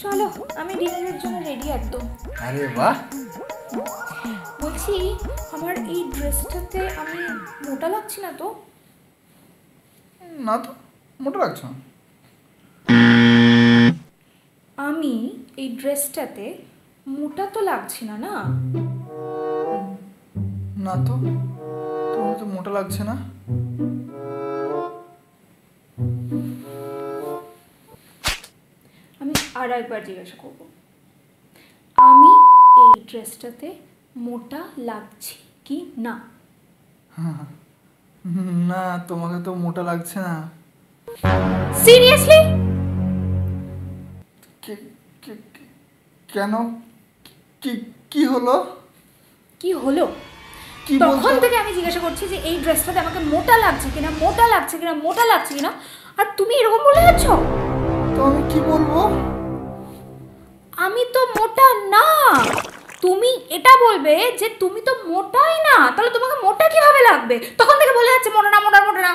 চলো আমি ডিনারের জন্য রেডি একদম। আরে বাহ। বলছি আমার এই ড্রেসটাতে আমি মোটা লাগছি না তো? না তো, মোটা লাগছে না। আমি এই ড্রেসটাতে মোটা তো লাগছি না, না? না তো, তোমার তো মোটা লাগছে না। আমি আর একবার জিজ্ঞাসা করবো, আমি এই ড্রেসটাতে মোটা লাগছি কি না? না, তোমাকে তো মোটা লাগছে না। সিরিয়াসলি? কেন? কি কি হলো? কি হলো? কি তখন বলছো? থেকে আমি জিজ্ঞাসা করছি যে এই ড্রেসটাতে আমাকে মোটা লাগছে কিনা, মোটা লাগছে কিনা, মোটা লাগছে কিনা, আর তুমি এরকম বলে যাচ্ছ। তো আমি কি বলবো? আমি তো মোটা না। তুমি এটা বলবে যে তুমি তো মোটাই না, তাহলে তোমাকে মোটা কিভাবে লাগবে? তখন থেকে বলে যাচ্ছে মোটা না, মোটা মোটা না।